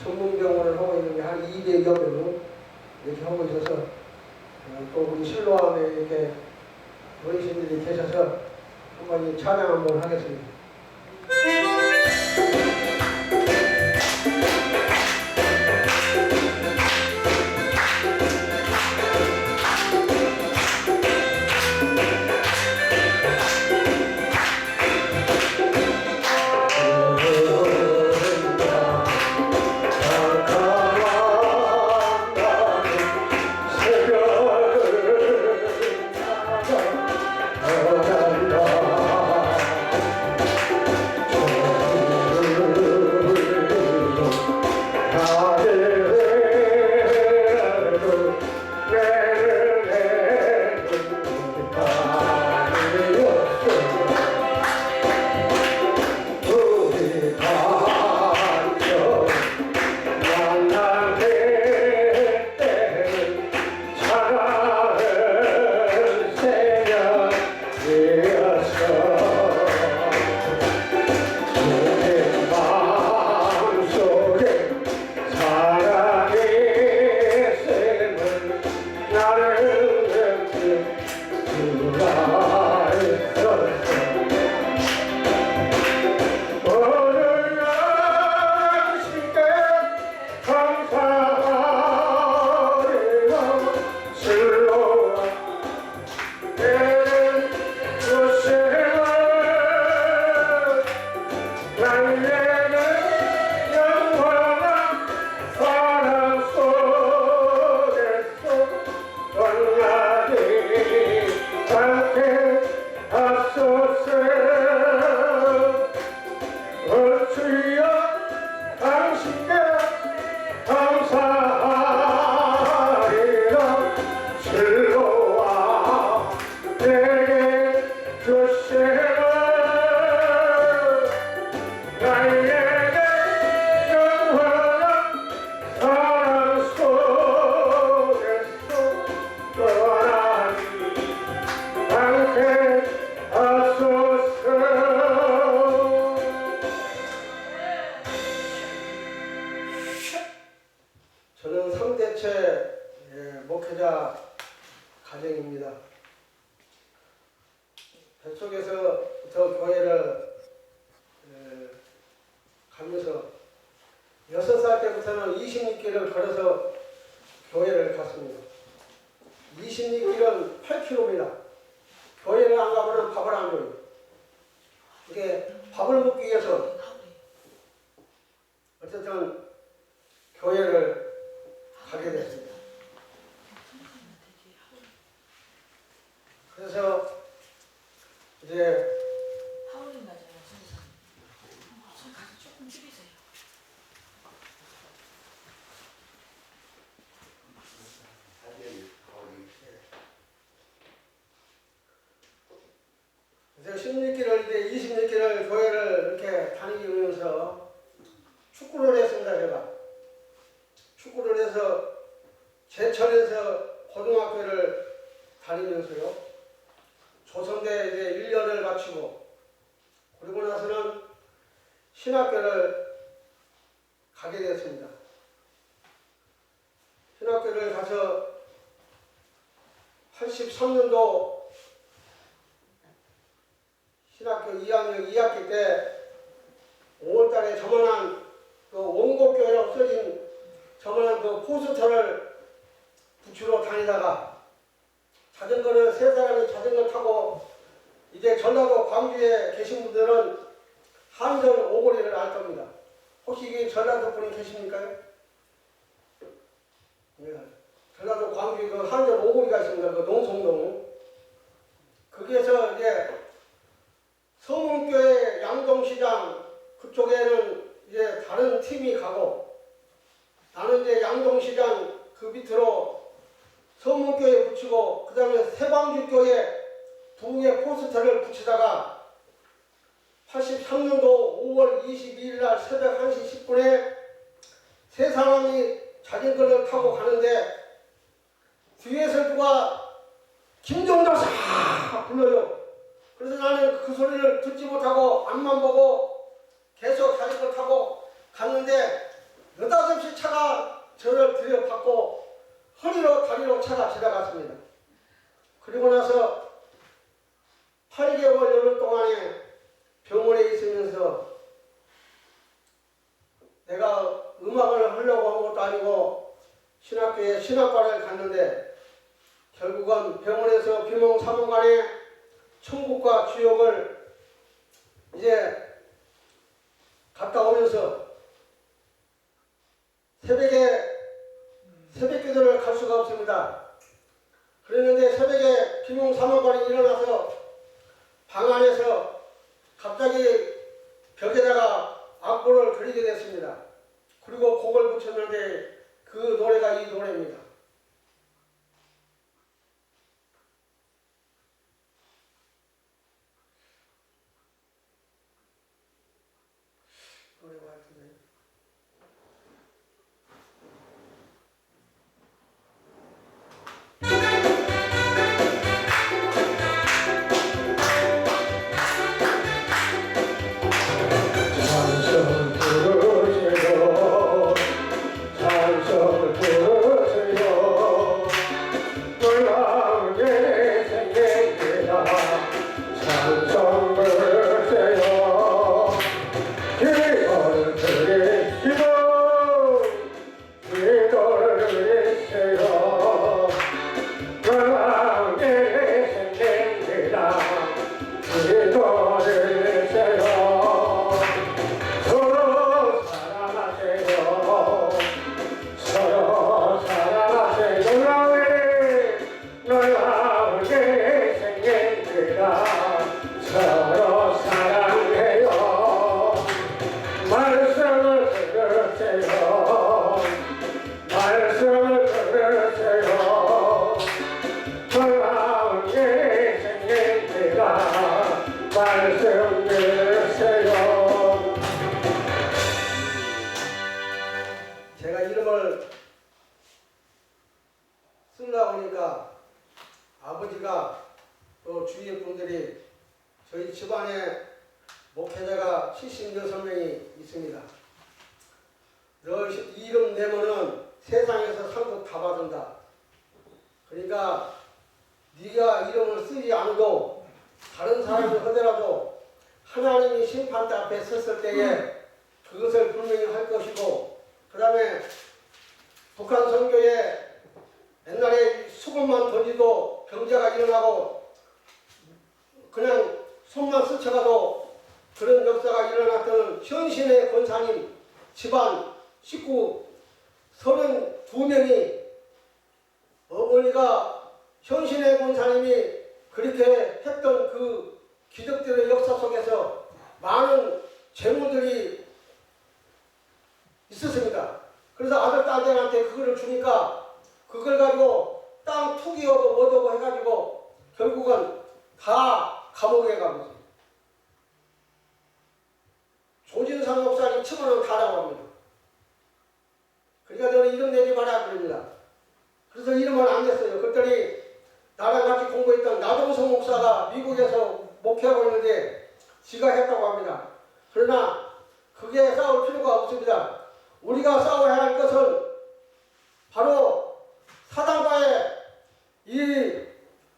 전문병원을 하고 있는 게 한 200여 명 이렇게 하고 있어서 또 우리 실로암에 이렇게 어르신들이 계셔서 한번 이 찬양 한번 하겠습니다. 저는 3대체 목회자 가정입니다. 뱃속에서부터 교회를 가면서 6살 때부터는 26길을 걸어서 교회를 갔습니다. 26길은 8km입니다. 교회를 안 가면 밥을 안 줘요. 이게 밥을 먹기 위해서 어쨌든 교회를 가게 됐습니다. 그래서 이제 조금 줄이세요. 그래서 16길을 이제 26길을 교회를 이렇게 다니면서 축구를 했습니다. 제가 축구를 해서 제천에서 고등학교를 다니면서요. 조선대 이제 1년을 마치고 그리고 나서는 신학교를 가게 되었습니다. 신학교를 가서 83년도 신학교 2학년 2학기 때 5월달에 저만한 그 원곡교회 없어진 저만한 그 포스터를 붙이러 다니다가 자전거를 세 사람이 자전거 타고 이제 전라도 광주에 계신 분들은 한전 오거리를 알 겁니다. 혹시 이게 전라도 분이 계십니까? 네. 전라도 광주에 그 한전 오거리가 있습니다. 그 농성동. 거기에서 이제 성문교회 양동시장 그쪽에는 이제 다른 팀이 가고 나는 이제 양동시장 그 밑으로 성문교회 붙이고 그 다음에 세방주교회 두 개 포스터를 붙이다가 83년도 5월 22일 날 새벽 1시 10분에 세 사람이 자전거를 타고 가는데 뒤에서 누가 김종덕사 불러요. 그래서 나는 그 소리를 듣지 못하고 앞만 보고 계속 자전거 타고 갔는데 느닷없이 자리로 차가 지나갔습니다. 그리고 나서 8개월 여름 동안에 병원에 있으면서 내가 음악을 하려고 한 것도 아니고 신학교에 신학과를 갔는데 결국은 병원에서 비몽사몽간에 천국과 지옥을 이제 갔다 오면서 새벽 기도를 갈 수가 없습니다. 그랬는데 새벽에 비몽사몽간에 일어나서 방 안에서 갑자기 벽에다가 악보를 그리게 됐습니다. 그리고 곡을 붙였는데 그 노래가 이 노래입니다. 노래가 같은데. 찬송 부르세요 찬송 부르세요 놀라운 게 생깁니다 찬송 부르세요 기도를 드리시고 기도를 드리세요 놀라운 게 생깁니다 기도를 드리세요 서로 사랑하세요 서로 사랑하세요 놀라운 게 생깁니다 서로 사랑해요 말씀을 들으세요 말씀을 들으세요 놀라운 게 생깁니다 말씀 들으세요 제가 이름을 쓰려고 하니까 아버지가 또 주위 분들이 저희 집안에 목회자가 76명이 있습니다. 너 이름 내면은 세상에서 상급 다 받는다. 그러니까 네가 이름을 쓰지 않아도 다른 사람을 하더라도 하나님이 심판대 앞에 섰을 때에 그것을 분명히 할 것이고 그 다음에 북한 선교에 옛날에 수건만 던지도 병자가 일어나고 그냥 손만 스쳐가도 그런 역사가 일어났던 현신의 권사님 집안 식구 32명이 어머니가 현신의 권사님이 그렇게 했던 그 기적들의 역사 속에서 많은 재물들이 있었습니다. 그래서 아들, 딸들한테 그거를 주니까 그걸 가지고 땅 투기하고 뭐하고 해가지고 결국은 다 감옥에 가고 있어요. 조진상 목사님 층은 다라고 합니다. 그러니까 저는 이름 내지 마라 그럽니다. 그래서 이름을 안 냈어요. 그랬더니 나랑 같이 공부했던 나동성 목사가 미국에서 목회하고 있는데 지가 했다고 합니다. 그러나 그게 싸울 필요가 없습니다. 우리가 싸워야 할 것은 바로 사단과의 이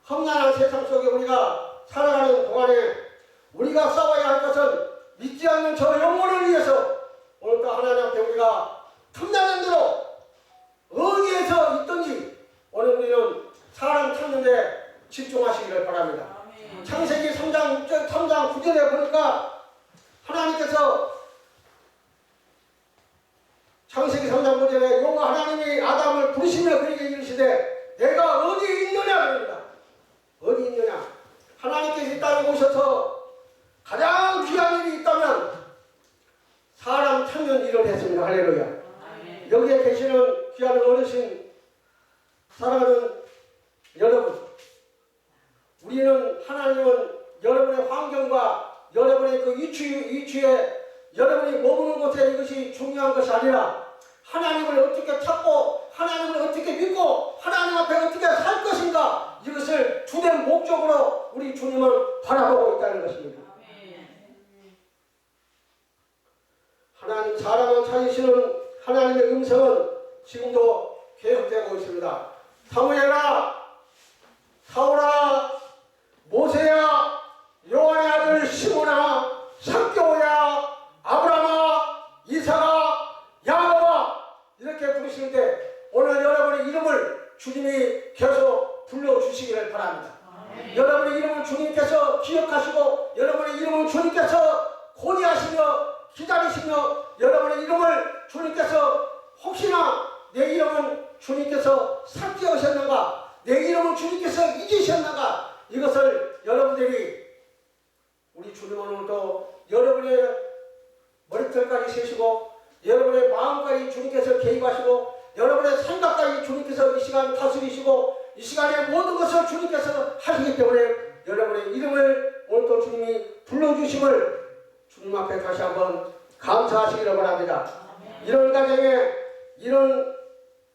험난한 세상 속에 우리가 살아가는 동안에 우리가 싸워야 할 것은 믿지 않는 저 영혼을 위해서 오늘도 하나님 앞에 우리가 틈나는 대로 어디에서 있든지 오늘 우리는 사람 찾는데 집중하시기를 바랍니다. 창세기 3장 9절에 보니까 하나님께서 창세기 3장 9절에 여호와 하나님이 아담을 부르시며 그에게 이르시되 내가 어디 있느냐 그럽니다. 어디 있느냐. 하나님께서 이 땅에 오셔서 가장 귀한 일이 있다면 사람 찾는 일을 했습니다. 할렐루야. 여기에 계시는 귀한 어르신 사랑하는 여러분, 우리는 하나님은 여러분의 환경과 여러분의 그 위치에 여러분이 머무는 곳에 이것이 중요한 것이 아니라 하나님을 어떻게 찾고 하나님을 어떻게 믿고 하나님 앞에 어떻게 살 것인가 이것을 주된 목적으로 우리 주님을 바라보고 있다는 것입니다. 하나님 사람을 찾으시는 하나님의 음성은 지금도 계속되고 있습니다. 사무엘아, 사울아, 모세야, 요한의 아들 시몬아, 삭개오야, 아브라함아, 이삭아, 야곱아 이렇게 부르시는데 오늘 여러분의 이름을 주님이 계속 불러주시기를 바랍니다. 여러분의 이름을 주님께서 기억하시고 여러분의 이름을 주님께서 고대하시며 기다리시며 여러분의 이름을 주님께서 혹시나 내 이름은 주님께서 삭제하셨는가, 내 이름은 주님께서 잊으셨는가, 이것을 여러분들이 우리 주님은 오늘도 여러분의 머리털까지 세시고 여러분의 마음까지 주님께서 개입하시고 여러분의 생각까지 주님께서 이 시간 다스리시고 이 시간에 모든 것을 주님께서 하시기 때문에 여러분의 이름을 오늘도 주님이 불러주심을 주님 앞에 다시 한번 감사하시기를 바랍니다. 이런 가정에 이런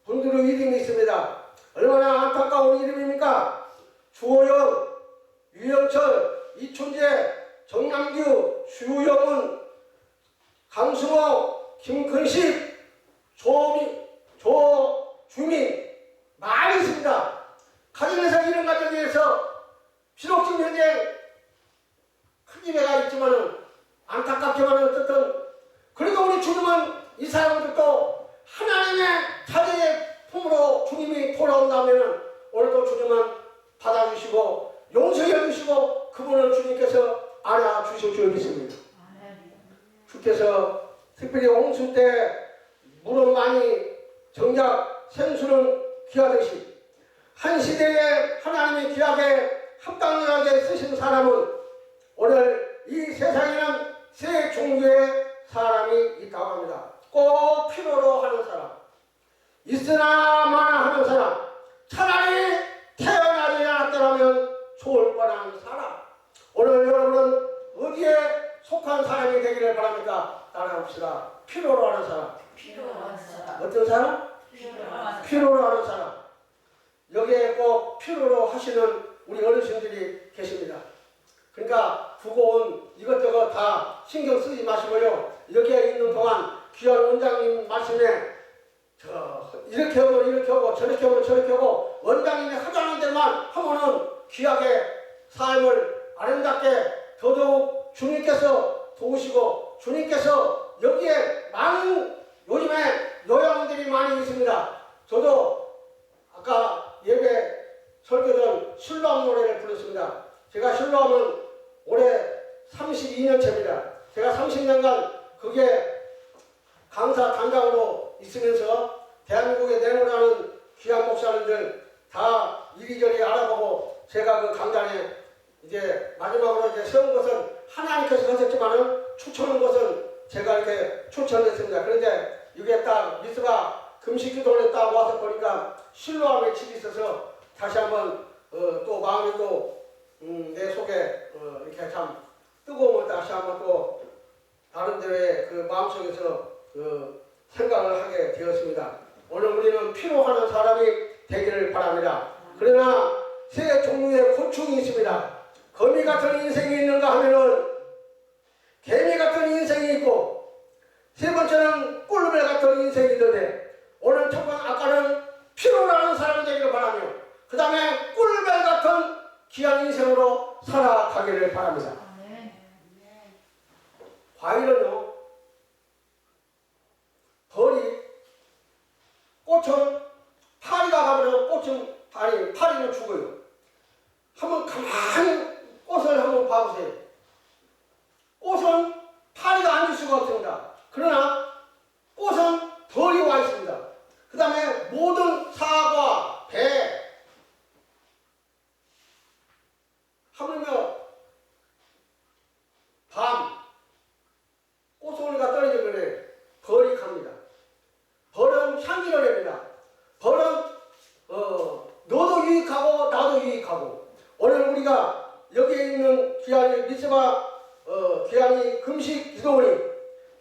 분들의 이름이 있습니다. 얼마나 안타까운 이름입니까? 주호영, 유영철, 이춘재, 정남규, 주영은, 강승호, 김근식, 조주민 많이 있습니다. 가정에서 이런 가정에서 비록 지금 현재 큰 집에가 있지만은 안타깝지만은 어쨌든 그래도 우리 주님은 이 사람들도 하나님의 자녀의 품으로 주님이 돌아온다면은 오늘도 주님은 받아주시고 용서해 주시고 그분을 주님께서 알아주실 줄 믿습니다. 주께서 특별히 홍수 때 물은 많이 정작 생수는 귀하듯이 한 시대에 하나님의 귀하게 합당하게 쓰신 사람은 오늘 이 세상에는 세 종류의 사람이 있다고 합니다. 꼭 필요로 하는 사람, 있으나 마나 하는 사람, 차라리 태어나지 않았더라면 좋을 뻔한 사람. 오늘 여러분은 어디에 속한 사람이 되기를 바랍니까? 따라합시다. 필요로 하는 사람. 필요한 사람. 어떤 사람? 필요로 하는 사람. 여기에 꼭 필요로 하시는 우리 어르신들이 계십니다. 그러니까 두고온 이것저것 다 신경 쓰지 마시고요. 여기에 있는 동안 귀한 원장님 말씀에 이렇게 하고 저렇게 하고 저렇게 하고 원장님이 하자는 데만 하면은 귀하게 삶을 아름답게 더더욱 주님께서 도우시고 주님께서 여기에 많은 요즘에 요양원들이 많이 있습니다. 저도 아까 예배 설교 전 신랑 노래를 불렀습니다. 제가 신랑은 올해 32년째입니다. 제가 30년간 그게 강사 단장으로 있으면서 대한민국에 내놓으라는 귀한 목사님들 다 이리저리 알아보고 제가 그 강단에 이제 마지막으로 이제 세운 것은 하나님께서 하셨지만은 추천한 것은 제가 이렇게 추천했습니다. 그런데 이게 딱 미스가 금식기도를 딱 와서 보니까 신뢰함의 집이 있어서 다시 한번 또 마음이 또 내 속에 이렇게 참 뜨거움을 다시 한번 또 다른 데에 그 마음속에서 생각을 하게 되었습니다. 오늘 우리는 필요하는 사람이 되기를 바랍니다. 그러나 세 종류의 고충이 있습니다. 거미 같은 인생이 있는가 하면은 개미 같은 인생이 있고 세 번째는 꿀벌 같은 인생이 있는데 오늘 첫 번째 아까는 필요로 하는 사람이 되기를 바라며 그 다음에 꿀벌 같은 귀한 인생으로 살아가기를 바랍니다. 과일은요, 벌이, 꽃은 파리가 가면 꽃은 파리는 죽어요. 한번 가만히 꽃을 한번 봐보세요. 꽃은 파리가 앉을 수가 없습니다. 그러나 꽃은 벌이 와 있습니다. 그 다음에 모든 사과, 배, 하물며 밤, 꽃송이가 떨어지면 벌이 갑니다. 벌은 향기를 냅니다. 벌은 너도 유익하고 나도 유익하고 오늘 우리가 여기에 있는 귀한이 미스바 귀한이 금식 기도원이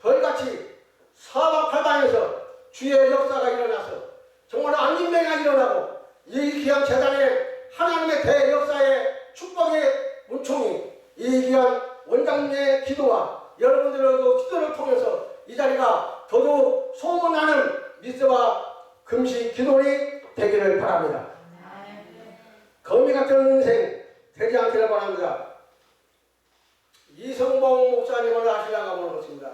벌같이 사방팔방에서 주의 역사가 일어나서 정말 안진뱅이가 일어나고 이 귀한 재단에 하나님의 대역사의 축복의 문총이 이 귀한 원장님의 기도와 여러분들의 그 기도를 통해서 이 자리가 더더욱 소문나는 미스바 금식 기도원이 되기를 바랍니다. 거미 같은 인생 되지 않기를 바랍니다. 이성봉 목사님을 아시려고 하는 것입니다.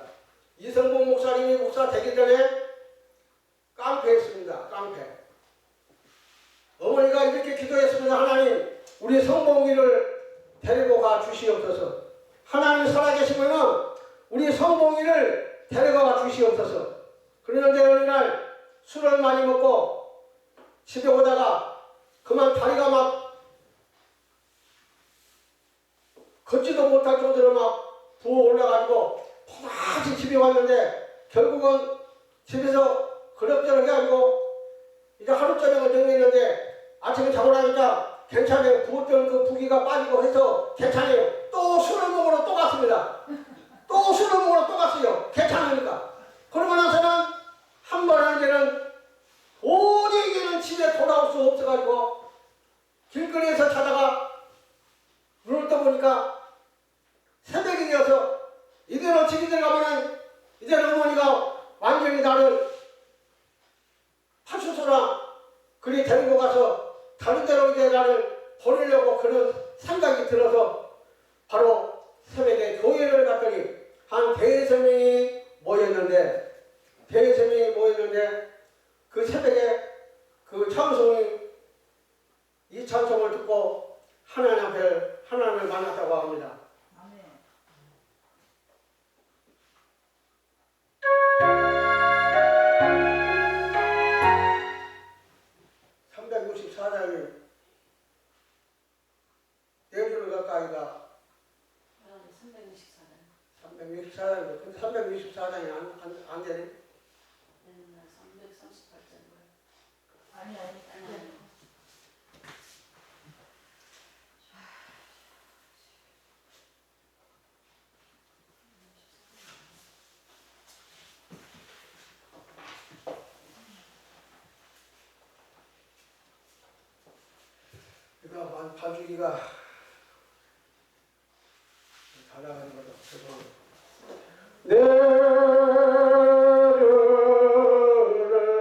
이성봉 목사님이 목사 되기 전에 깡패였습니다. 깡패. 어머니가 이렇게 기도했습니다. 하나님, 우리 성봉이를 데리고 가 주시옵소서. 하나님 살아계시면은 우리 성봉이를 데려가 주시옵소서. 그런데 어느 날 술을 많이 먹고 집에 오다가 그만 다리가 막 걷지도 못할 정도로 막 부어 올라가지고 다시 집에 왔는데 결국은 집에서 그럭저럭 해가지고 이제 하루 저녁을 정리했는데 아침에 자고 나니까 괜찮아요. 부었던 그 부기가 빠지고 해서 괜찮아요. 또 술을 먹으러 또 갔습니다. 또 술을 먹으러 또 갔어요. 괜찮으니까. 그러고 나서는 한 번은 이제는 도저히 집에 돌아올 수 없어가지고 길거리에서 자다가 눈을 떠보니까 새벽이 되어서 이대로 집에 들어가면은 이제는 어머니가 완전히 나를 파출소나 그리 데리고 가서 다른 데로 이제 나를 버리려고 그런 생각이 들어서 바로 새벽에 교회를 갔더니 한 대여섯 명이 모였는데 그 새벽에 그 찬송이 이 찬송을 듣고 하나님 앞에 하나님을 만났다고 합니다. 아멘. 364장이 네 줄을 가까이가 364장. 364장이고 근데 364장이 안 되네. 맨날 338장인가요? 아니. 아니. 그러니까 반주기가 잘 나가는 거죠. 죄송합니다. 내를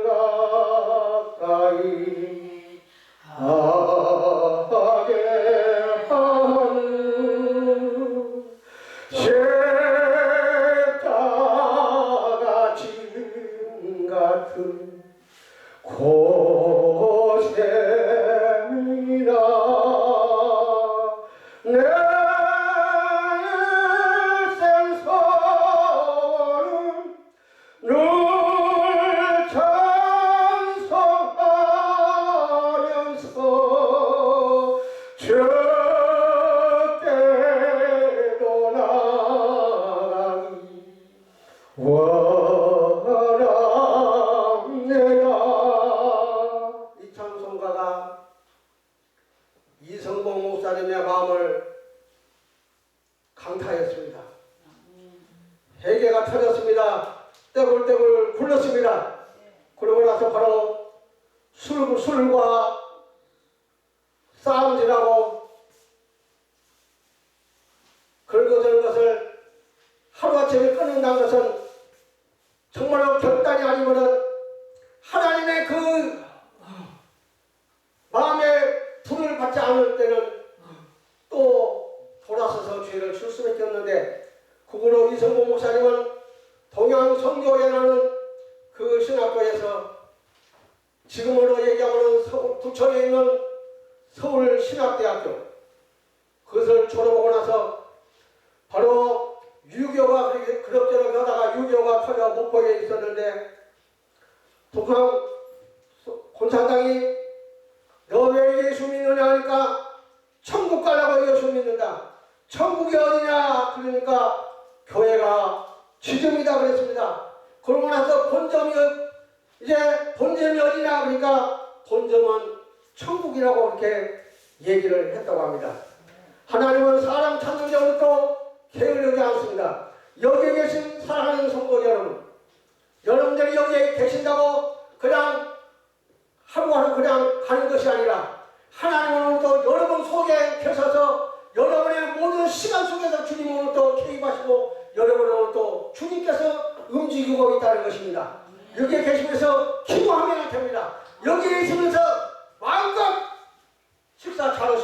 가까이 하게 하는 십자가 짐 같은 고생이라 내 생사는 늘 찬송하면서 주께로 나가기 원합니다. 이 찬송가가 이성봉 목사님의 마음을 강타했습니다. 회개가 터졌습니다. 떼굴떼굴 굴렀습니다. 그러고 나서 바로 술과 싸움질하고 긁어대는 것을 하루아침에 끊는다는 것은 정말로 결단이 아니면은 하나님의 그 마음에 불을 받지 않을 때는 또 돌아서서 죄를 줄 수밖에 없는데 그거로 이성봉 목사님은 동양성교회라는 그 신학교에서 지금으로 얘기하면 부천에 있는 서울신학대학교 그것을 졸업하고 나서 바로 유교가 그럭저럭 하다가 유교가 터져 목포에 있었는데 북한 공산당이 너 왜 예수 믿느냐 하니까 천국 가려고 예수 믿는다. 천국이 어디냐 그러니까 교회가 지점이다 그랬습니다. 그러고 나서 본점이 어디냐 그러니까 본점은 천국이라고 그렇게 얘기를 했다고 합니다. 하나님은 사람 찾는 자부터 게으르지 않습니다. 여기에 계신 사랑하는 성도 여러분, 여러분들이 여기에 계신다고 그냥 하루하루 그냥 가는 것이 아니라 하나님은 또 여러분 속에 계셔서 여러분의 모든 시간 속에서 주님은 또 개입하시고 여러분은 또 주님께서 움직이고 있다는 것입니다. 여기에 계시면서 기도하면 됩니다. 여기에 있으면서 마음껏 식사 잘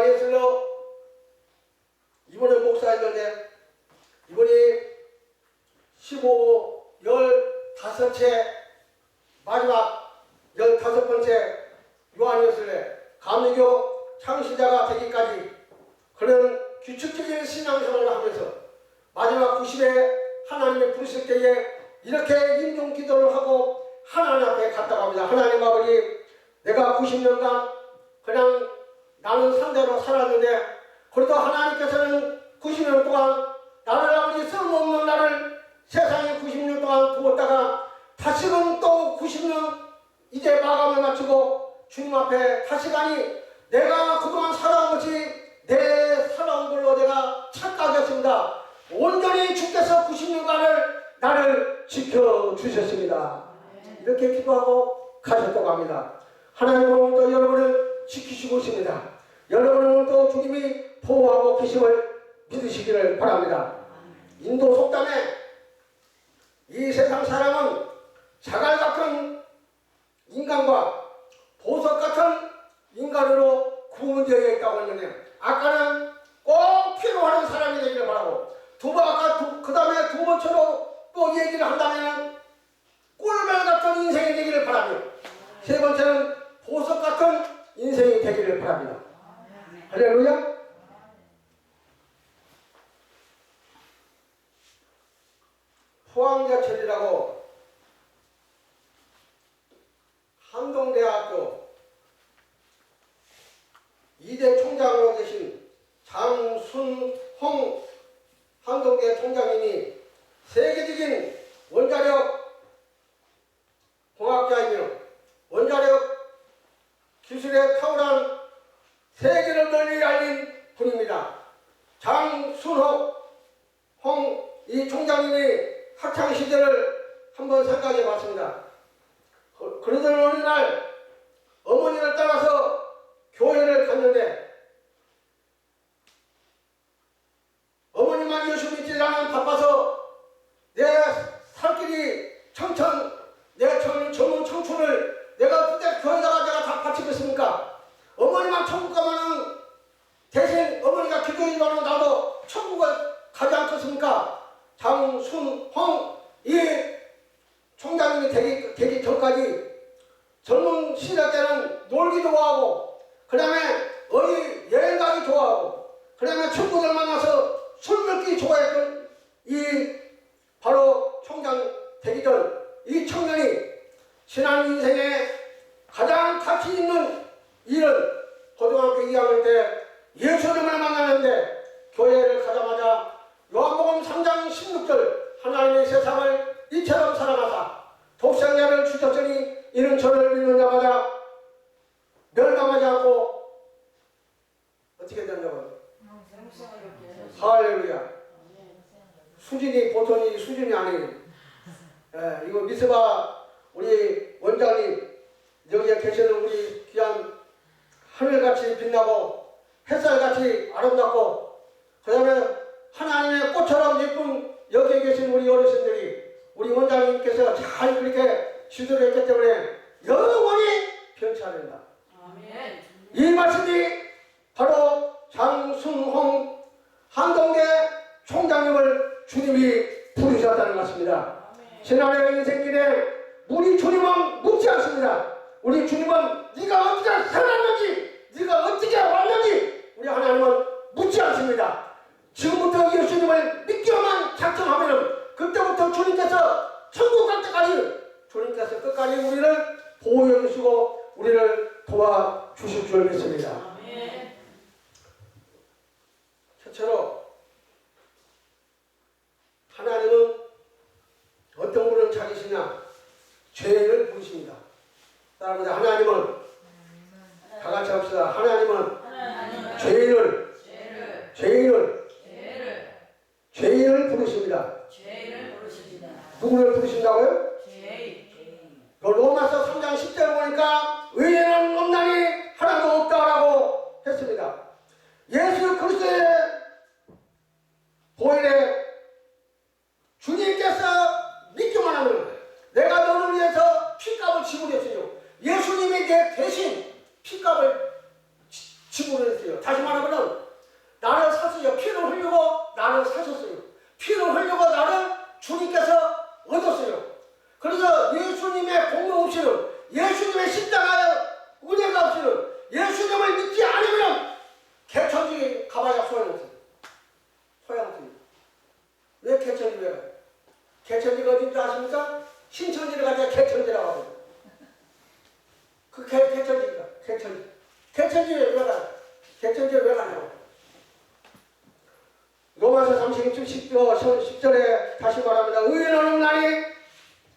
요한예슬로 이번에 목사였는데 이번이 15채 마지막 15번째 요한예슬에 감리교 창시자가 되기까지 그런 규칙적인 신앙생활을 하면서 마지막 90에 하나님의 부르실 때에 이렇게 임종 기도를 하고 하나님 앞에 갔다고 합니다. 하나님 아버지, 내가 90년간 그냥 나는 상대로 살았는데 그래도 하나님께서는 90년 동안 나를 아버지 쓸모없는 나를 세상에 90년 동안 두었다가 다시금 또 90년 이제 마감을 마치고 주님 앞에 다시 가니 내가 그동안 살아온 것이 내 살아온 걸로 내가 착각했습니다. 온전히 주께서 90년간을 나를 지켜주셨습니다. 이렇게 기도하고 가셨다고 합니다. 하나님은 오늘도 여러분을 지키시고 있습니다. 여러분은 오늘도 주님이 보호하고 계심을 믿으시기를 바랍니다. 인도 속담에 이 세상 사람은 자갈 같은 인간과 보석 같은 인간으로 구분되어 있다고 했는데 아까는 꼭 필요한 사람이 되기를 바라고 그 다음에 두 번째로 또 얘기를 한다면 꿀벌 같은 인생이 되기를 바라며 세 번째는 보석 같은 인생이 되기를 바랍니다. 할렐루야. 포항제철이라고 한동대학교 2대 총장으로 계신 장순홍 한동대 총장님이 세계적인 원자력 공학자이며 원자력 기술에 탁월한 세계를 널리 알린 분입니다. 장순홍 이 총장님이 학창시절을 한번 생각해 봤습니다. 그러던 어느 날 어머니를 따라서 교회를 갔는데 어머니만 열심히 믿지 나는 바빠서 내 살길이 내 젊은 청춘을 내가 그때 교회다가 내가 다 바치겠습니까? 어머니만 천국 가면은 대신 어머니가 기도해주면 나도 천국을 가지 않겠습니까? 장순홍 이 총장님이 되기 전까지 젊은 시절 때는 놀기 좋아하고 그 다음에 어디 여행 가기 좋아하고 그 다음에 친구들 만나서 술 먹기 좋아했던 이 바로 총장 되기 전 이 청년이 지난 인생에 가장 가치 있는 일은 고등학교 2학년 때 예수님을 만났는데 교회를 가자마자 요한복음 3장 16절 하나님의 세상을 이처럼 사랑하사 독생자를 주셨으니 이는 저를 믿는 자마다 멸망하지 않고 어떻게 된다고요? 할렐루야. 수준이 보통이 수준이 아니에요. 이거 미스바 우리 원장님 여기에 계시는 우리 귀한 하늘같이 빛나고 햇살같이 아름답고 그 다음에 하나님의 꽃처럼 예쁜 여기에 계신 우리 어르신들이 우리 원장님께서 잘 그렇게 지도를 했기 때문에 영원히 변치 않는다. 이 말씀이 바로 장순홍 한동대 총장님을 주님이 부르셨다는 것입니다. 지난해 인생길에 우리 주님은 묻지 않습니다. 우리 주님은 네가 어떻게 살았는지 네가 어떻게 왔는지 우리 하나님은 묻지 않습니다. 지금부터 예수님을 믿기만 작정하면 그때부터 주님께서 천국 갈 때까지 주님께서 끝까지 우리를 보호해 주시고 우리를 도와주실 줄 믿습니다. 첫째로 하나님은 어떤 분은 자기시냐 죄를 부르십니다. 따라합니다. 하나님은 다 같이 합시다. 하나님은 죄인을 부르십니다. 누구를 부르신다고요? 로마서 3장 10절 보니까 의인은 없나니 하나도 없다라고 했습니다. 예수 그리스도의 보혈에 주님께서 믿기만 하면 내가 너를 위해서 피값을 지불했어요. 예수님이 내 대신 피값을 지불했어요. 다시 말하면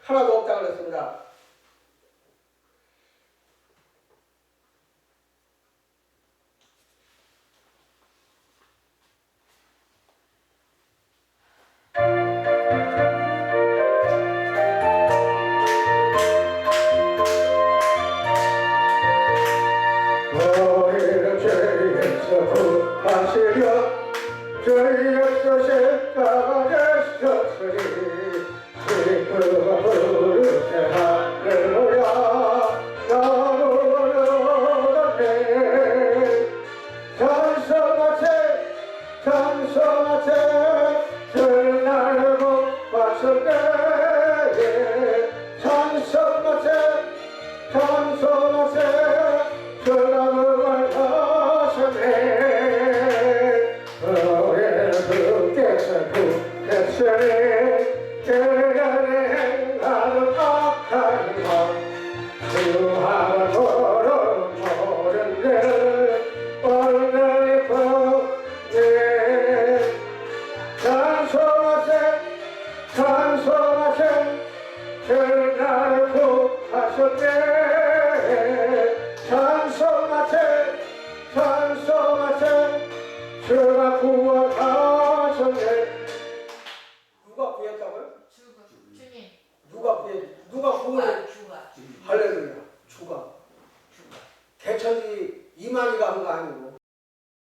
하나도 없다고 그랬습니다. 너희를 죄에서 구하시려 죄에서 십자가 되셨으니 기쁘고 부르세 할렐루야 나무를 얻었네 찬송하세 찬송하세 주를 나를 구하셨네 찬송하세 찬송하세 주님을 하셨네 너의 주께서 구했으니 그간에 행하는 악한 것 주하나 도로 모든 데를 온전히 보내 찬송하세 찬송하세 주를 나를 구하셨네 찬송하세 찬송하세 주가 구원하